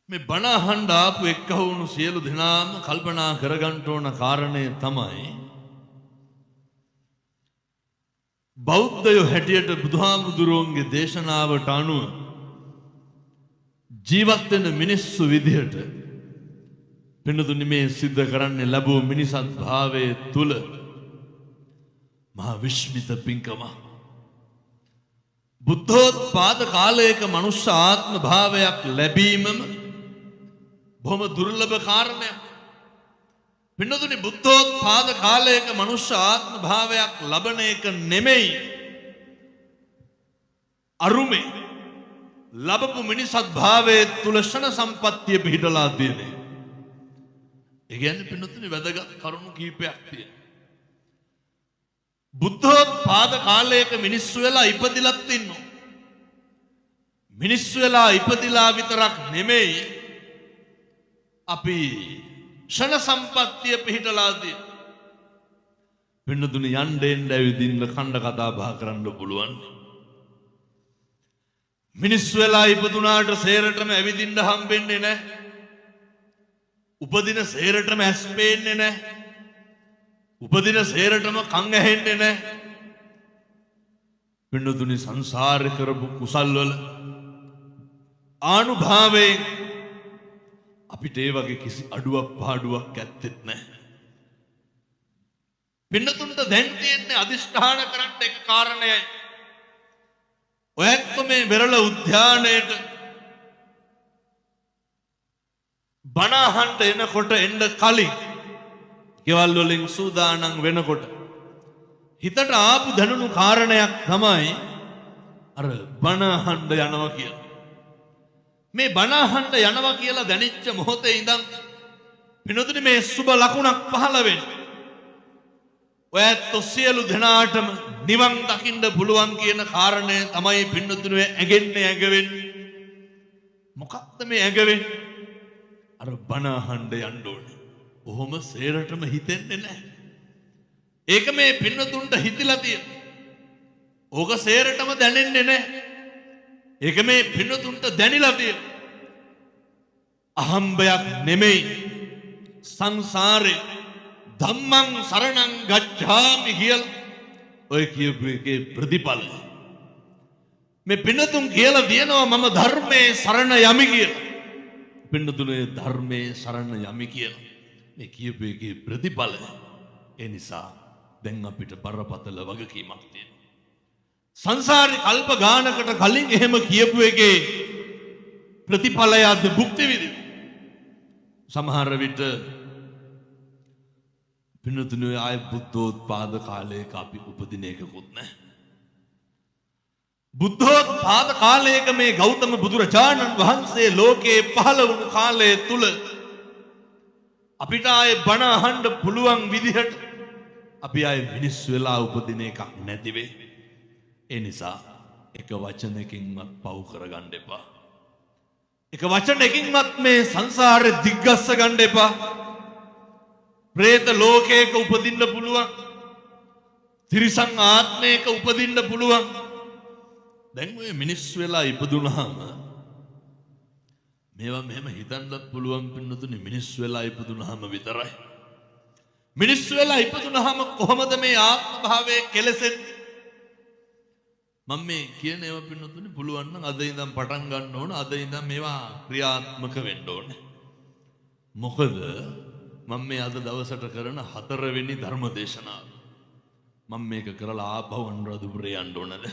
මේ බණ අහන්න ආපු එක්කහුණු සියලු දෙනාම කල්පනා කරගන්න ඕන කාරණේ තමයි බෞද්ධයෝ හැටියට බුදුහාමුදුරුවන්ගේ දේශනාවට අනුව ජීවත් වෙන මිනිස්සු විදිහට පින්නතුනි මේ සිද්ධ කරන්නේ ලැබුව මිනිසත් භාවයේ තුල මහා විශ්මිත පින්කම බුද්ධෝත්පාද කාලයක මනුෂ්‍ය ආත්ම භාවයක් ලැබීමම බොහොම දුර්ලභ කාරණයක්. පින්නතුනි බුද්ධෝත්පාද කාලයක මනුෂ්‍ය ආත්ම භාවයක් ලබන එක නෙමෙයි අරුමේ ලැබපු මිනිසත් භාවයේ තුල ෂණ සම්පත්තිය පිහිටලා තියෙන්නේ. ඒ කියන්නේ පින්නතුනි වැදගත් කරුණු කීපයක් තියෙනවා. බුද්ධෝත්පාද කාලයක මිනිස්සු වෙලා ඉපදිලත් ඉන්නවා. මිනිස්සු වෙලා ඉපදිලා විතරක් නෙමෙයි අපි ෂණ සම්පත්තිය පිහිටලා තියෙනවා. පින්නතුනි යන්න ඇවිදින්න කණ්ඩ කතා බහ කරන්න පුළුවන්. මිනිස්සු වෙලා ඉපදුනාට සේරටම ඇවිදින්න හම්බෙන්නේ නැහැ. උපදින සේරටම ඇස් පේන්නේ නැහැ. උපදින සේරටම කන් ඇහෙන්නේ නැහැ. පින්නතුනි සංසාරේ කරපු කුසල් වල ආනුභාවයෙන් අපිට ඒ වගේ කිසි අඩුවක් පාඩුවක් ඇත්තෙත් නැහැ. පින්නතුන්ට දැන් තියෙන්නේ අදිෂ්ඨාන කරන්න එක කාරණයයි. ඔයත් මේ වෙරළ උද්‍යානයේට බණ අහන්න එනකොට එන්න කලින් ගෙවල් වලින් සූදානම් වෙනකොට හිතට ආපු දැනුණු කාරණයක් තමයි අර බණ අහන්න යනවා කියලා. මේ බණ අහන්න යනවා කියලා දැනෙච්ච මොහොතේ ඉඳන් පිනතුනි මේ සුබ ලකුණක් පහළ වෙන්නේ. ඔයත් සියලු දෙනාටම නිවන් දකින්න පුළුවන් කියන කාරණය තමයි පින්නතුනි ඇඟෙන්නේ ඇඟවෙන්නේ. මොකක්ද මේ ඇඟවෙන්නේ? අර බණ අහන්න යන්න ඕනේ. ඔහොම සේරටම හිතෙන්නේ නැහැ. ඒක මේ පින්නතුන්ට හිතිලා තියෙනවා. ඕක සේරටම දැනෙන්නේ නැහැ. ඒක මේ පින්නතුන්ට දැනිලා තියෙනවා. අහම්බයක් නෙමෙයි සංසාරේ ධම්මං සරණං ගච්ඡාමි කියලා ඔය කියපු එකේ ප්‍රතිඵල. මේ පින්නතුන් කියලා දිනනවා මම ධර්මයේ සරණ යමි කියලා. පින්නතුනේ ධර්මයේ සරණ යමි කියලා. මේ කියපු එකේ ප්‍රතිඵල. ඒ නිසා දැන් අපිට බරපතල වගකීමක් තියෙනවා. සංසාරේ කල්ප ගානකට කලින් එහෙම කියපු එකේ ප්‍රතිඵලයත් භුක්ති විඳින. සමහර විට පින්නතුනේ ආය බුද්ධෝත්පාද කාලයක අපි උපදින එකකුත් නැහැ. බුද්ධෝත්පාද කාලයක මේ ගෞතම බුදුරජාණන් වහන්සේ ලෝකේ පහළ වුණු කාලය තුල අපිට ආයේ බණ අහන්න පුළුවන් විදිහට අපි ආයේ මිනිස් වෙලා උපදින එකක් නැති වෙයි. ඒ නිසා එක වචනකින්වත් පව් කරගන්න එපා. එක වචනකින්වත් මේ සංසාරේ දිග්ගස්ස ගන්න එපා. പ്രേත ලෝකයක උපදින්න පුළුවන්. තිරිසන් ආත්මයක උපදින්න පුළුවන්. දැන් ඔය මිනිස් වෙලා ඉපදුනහම මේවා මෙහෙම හිතන්නත් පුළුවන් පින්නතුනි මිනිස් වෙලා ඉපදුනහම විතරයි. මිනිස් වෙලා ඉපදුනහම කොහොමද මේ ආත්ම භාවයේ කෙලසෙන්නේ? මම මේ කියන ඒවා පින්නතුනි පුළුවන් නම් අද ඉඳන් පටන් ගන්න ඕන. අද ඉඳන් මේවා ක්‍රියාත්මක වෙන්න ඕන. මොකද මම මේ අද දවසට කරන 4 වෙනි ධර්ම දේශනාව. මම මේක කරලා ආපහු අනුරාධපුරේ යන්න ඕනද?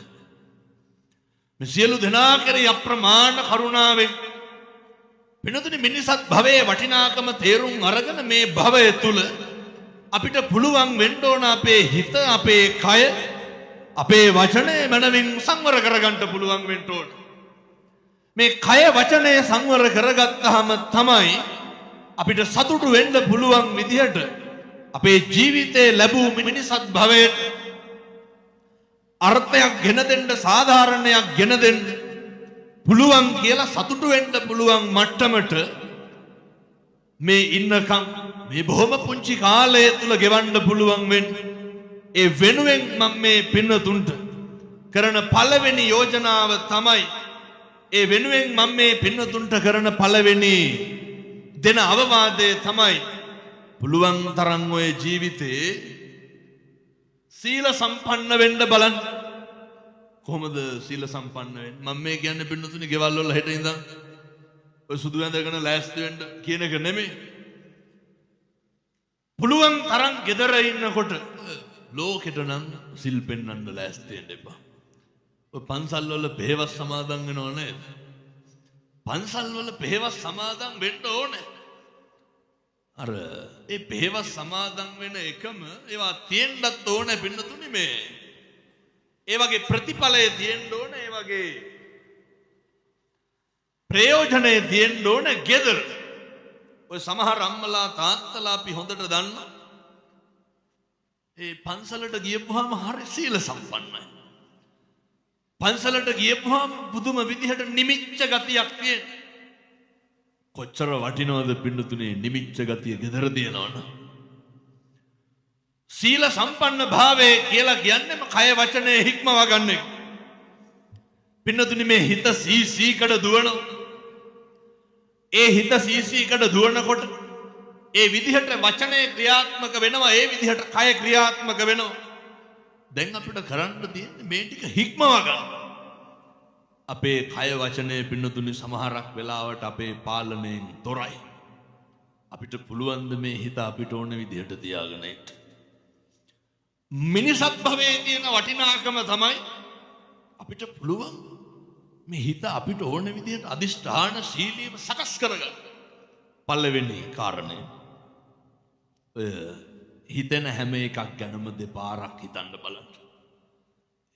මේ සියලු දෙනා කෙරෙහි අප්‍රමාණ කරුණාවෙන් පින්නතුනි මිනිසත් භවයේ වටිනාකම තේරුම් අරගෙන මේ භවය තුල අපිට පුළුවන් වෙන්න ඕන අපේ හිත, අපේ කය, අපේ වචනය මනමින් සංවර කරගන්න පුළුවන් වෙන්න ඕන. මේ කය වචනය සංවර කරගත්තාම තමයි අපිට සතුටු වෙන්න පුළුවන් විදිහට අපේ ජීවිතේ ලැබූ මිනිසත් භවයට අර්ථයක් ගෙන දෙන්න, සාධාරණයක් ගෙන දෙන්න පුළුවන් කියලා සතුටු වෙන්න පුළුවන් මට්ටමට මේ ඉන්නකම් මේ බොහොම පුංචි කාලය තුල ගෙවන්න පුළුවන් වෙන්නේ. ඒ වෙනුවෙන් මම මේ පින්නතුන්ට කරන පළවෙනි යෝජනාව තමයි ඒ වෙනුවෙන් මම මේ පින්නතුන්ට කරන පළවෙනි දෙන අවවාදය තමයි පුළුවන් තරම් ඔය ජීවිතේ සීල සම්පන්න වෙන්න බලන්න. කොහොමද සීල සම්පන්න වෙන්නේ? මම මේ කියන්නේ පින්නතුනි ගෙවල් වල හෙට ඉඳන් ඔය සුදු ඇඳගෙන ලෑස්ති වෙන්න කියන එක නෙමෙයි. පුළුවන් තරම් gedara ඉන්නකොට ලෝකෙට නම් සිල් පෙන්වන්න ලෑස්ති වෙන්න එපා. ඔය පන්සල් වල පෙහෙවස් සමාදන් වෙනව නේද? පන්සල් වල පෙහෙවස් සමාදන් වෙන්න ඕනේ. අර ඒ පෙහෙවස් සමාදන් වෙන එකම ඒවා තියෙන්නත් ඕනේ පින්නතුනි මේ. ඒ වගේ ප්‍රතිඵලය තියෙන්න ඕනේ. ඒ වගේ ප්‍රයෝජනේ තියෙන්න ඕනේ ගෙදර. ඔය සමහර අම්මලා තාත්තලා අපි හොඳට දන්නවා. ඒ පන්සලට ගියපුවාම හරි සීල සම්පන්නයි. පන්සලට ගියපුවාම පුදුම විදිහට නිමිච්ච ගතියක් තියෙන. කොච්චර වටිනවද පින්නතුනේ නිමිච්ච ගතිය ගෙදර දිනවන. සීල සම්පන්න භාවයේ කියලා කියන්නේම කය වචනේ හික්මව ගන්න එක. පින්නතුනි මේ හිත සීසීකට දුවනවා. ඒ හිත සීසීකට දුවනකොට ඒ විදිහට වචනේ ක්‍රියාත්මක වෙනවා. ඒ විදිහට කය ක්‍රියාත්මක වෙනවා. දැන් අපිට කරන්න තියෙන්නේ මේ ටික හික්මව ගන්න. අපේ කය වචනේ පින්නතුනි සමහරක් වෙලාවට අපේ පාලනයෙන් තොරයි. අපිට පුළුවන් ද මේ හිත අපිට ඕන විදිහට තියාගෙන ඉන්න. මිනිසත් භවයේ තියෙන වටිනාකම තමයි අපිට පුළුවන් මේ හිත අපිට ඕන විදිහට අදිෂ්ඨාන ශීලීව සකස් කරගන්න. පළවෙනි කාරණය. හිතෙන හැම එකක් ගැනම දෙපාරක් හිතන්න බලන්න.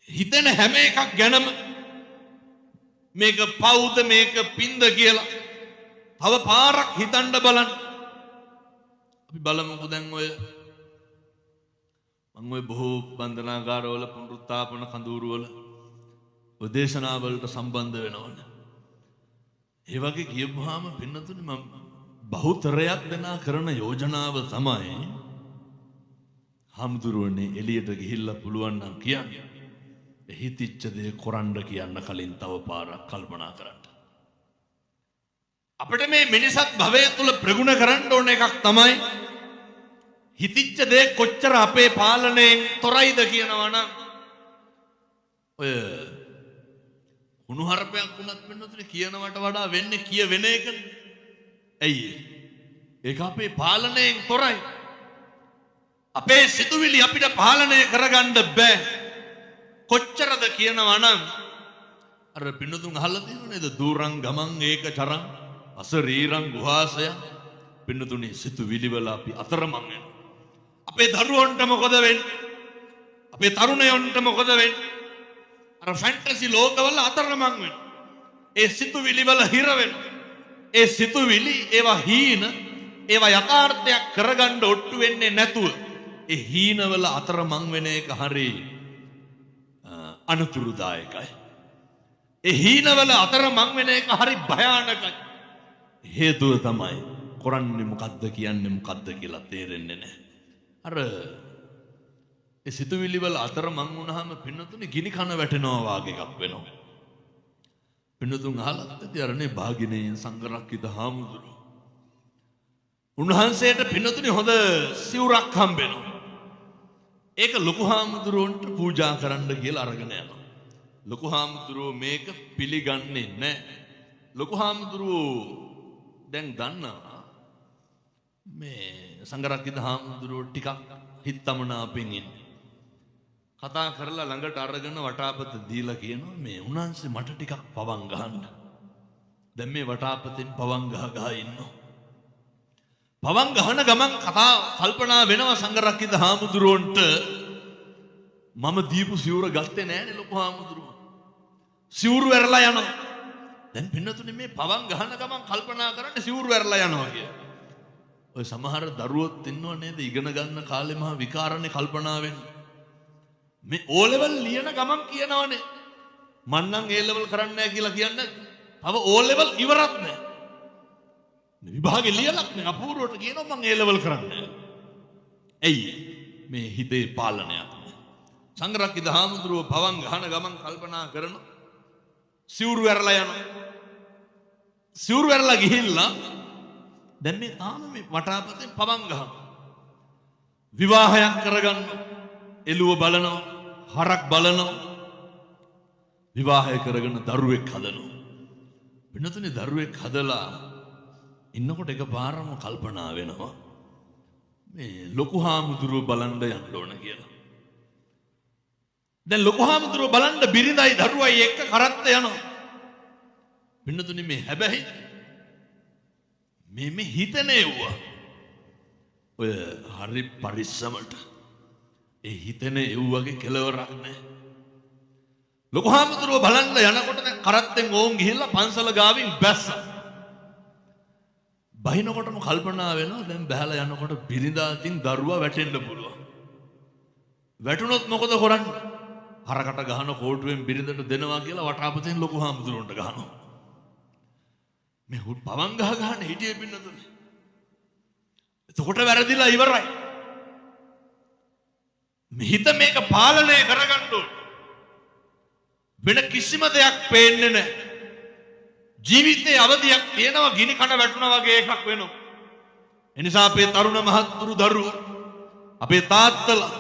හිතෙන හැම එකක් ගැනම මේක පවුද මේක පින්ද කියලා තව පාරක් හිතන්න බලන්න. අපි බලමුකෝ දැන් ඔය මම ඔය බොහෝ බන්ධනාගාරවල පුනරුත්ථාපන කඳවුරුවල ඔය දේශනාවලට සම්බන්ධ වෙනවනේ. ඒ වගේ කියපුවාම පින්නතුනි මම බහුතරයක් දෙනා කරන යෝජනාව තමයි හම්දුරුවනේ එළියට ගිහිල්ලා පුළුවන් නම් කියන්නේ හිතිච්ච දේ කරන්න කියන්න කලින් තව පාරක් කල්පනා කරන්න. අපිට මේ මිනිසත් භවයේ තුල ප්‍රගුණ කරන්න ඕන එකක් තමයි හිතිච්ච දේ කොච්චර අපේ පාලනයෙන් තොරයිද කියනවා නම් ඔය උණුහරුපයක් වුණත් වෙනතුනේ කියනවට වඩා වෙන්නේ කියවෙන එකනේ. ඇයි ඒක අපේ පාලනයෙන් තොරයි. අපේ සිතුවිලි අපිට පාලනය කරගන්න බෑ. කොච්චරද කියනවා නම් අර පින්නතුන් අහලා තියෙනව නේද? දුරං ගමං ඒක චරං අසරීරං ගුහාසය. පින්නතුනි සිතුවිලි වල අපි අතරමං වෙනවා. අපේ දරුවන්ට මොකද වෙන්නේ? අපේ තරුණයන්ට මොකද වෙන්නේ? අර ෆැන්ටසි ලෝකවල අතරමං වෙනවා. ඒ සිතුවිලි වල හිර වෙනවා. ඒ සිතුවිලි ඒවා හීන ඒවා යථාර්ථයක් කරගන්න ඔට්ටු වෙන්නේ නැතුව ඒ හීනවල අතරමං වෙන එක හරි අනතුරුදායකයි. ඒ හීනවල අතරමං වෙන එක හරි භයානකයි. හේතුව තමයි කරන්නේ මොකද්ද කියන්නේ මොකද්ද කියලා තේරෙන්නේ නැහැ. අර ඒ සිතුවිලි වල අතරමං වුණාම පින්නතුනේ ගිනි කන වැටෙනවා වගේ එකක් වෙනවා. පින්නතුන් අහලත් ඇති අරනේ භාගිනේ සංඝරක්කිත හාමුදුරුවෝ. උන්වහන්සේට පින්නතුනේ හොඳ සිවුරක් හම්බෙනවා. ඒක ලොකු හාමුදුරුවන්ට පූජා කරන්න කියලා අරගෙන යනවා. ලොකු හාමුදුරුවෝ මේක පිළිගන්නේ නැහැ. ලොකු හාමුදුරුවෝ දැන් දන්නවා මේ සංඝරක්කිත හාමුදුරුවෝ ටිකක් හිතමනාපෙන් ඉන්නේ. කතා කරලා ළඟට අරගෙන වටාපත දීලා කියනවා මේ උන්වහන්සේ මට ටිකක් පවන් ගහන්න. දැන් මේ වටාපතෙන් පවන් ගහ ඉන්නවා. පවන් ගහන ගමන් කතා කල්පනා වෙනවා සංඝරක්කිත හාමුදුරුවන්ට මම දීපු සිවුර ගත්තේ නෑනේ ලොකු හාමුදුරුවෝ. සිවුරු වැරලා යනවා. දැන් පින්නතුනේ මේ පවන් ගහන ගමන් කල්පනා කරන්නේ සිවුරු වැරලා යනවා කියලා. ඔය සමහර දරුවොත් ඉන්නව නේද ඉගෙන ගන්න කාලේ මහා විකාරනේ කල්පනා වෙන්නේ. මේ O level ලියන ගමන් කියනවනේ මං නම් A level කරන්නේ නැහැ කියලා කියන්නේ. තව O level ඉවරක් නැහැ. විභාගේ ලියලක් නේ අපූර්වට කියනවා මං A level කරන්නේ. ඇයි මේ හිතේ පාලනයක්. සංඝරක්කිත හාමුදුරුවෝ පවන් ගහන ගමන් කල්පනා කරනවා සිවුරු වැරලා යනවා. සිවුරු වැරලා ගිහිල්ලා දැන් මේ තාම මේ වටාපතෙන් පවන් ගහන විවාහයක් කරගන්න එළුව බලනවා හරක් බලනවා විවාහය කරගෙන දරුවෙක් හදනවා වෙනතුනේ දරුවෙක් හදලා ඉන්නකොට එකපාරම කල්පනා වෙනවා මේ ලොකු හාමුදුරුව බලන්න යන්න ඕන කියලා. දැන් ලොකු හාමුදුරුව බලන්න බිරිඳයි දරුවයි එක්ක කරත්ත යනවා. වෙනතුනේ මේ හැබැයි මේ හිතනේ වුණා. ඔය හරි පරිස්සමට ඒ හිතනේ එව්වගේ කෙලවරක් නැහැ. ලොකු හාමුදුරුව බලන්න යනකොට දැන් කරත්තෙන් ඕන් ගිහිල්ලා පන්සල ගාවින් බැස්සා. බහිනකොටම කල්පනා වෙනවා දැන් බහැලා යනකොට බිරිඳාටින් දරුවා වැටෙන්න පුළුවන්. වැටුනොත් මොකද කරන්නේ? හරකට ගහන කෝටුවෙන් බිරිඳට දෙනවා කියලා වටාපතෙන් ලොකු හාමුදුරුවන්ට ගහනවා. මේ හුත් පවන් ගහන හිටියේ පින්නතුනේ. එතකොට වැරදිලා ඉවරයි. මේ හිත මේක පාලනය කරගන්න ඕන. වෙන කිසිම දෙයක් පේන්නේ නැහැ. ජීවිතයේ අවධියක් තියෙනවා ගිනි කන වැටුණා වගේ එකක් වෙනවා. එනිසා අපේ තරුණ මහත්තුරු දරුවෝ අපේ තාත්තලා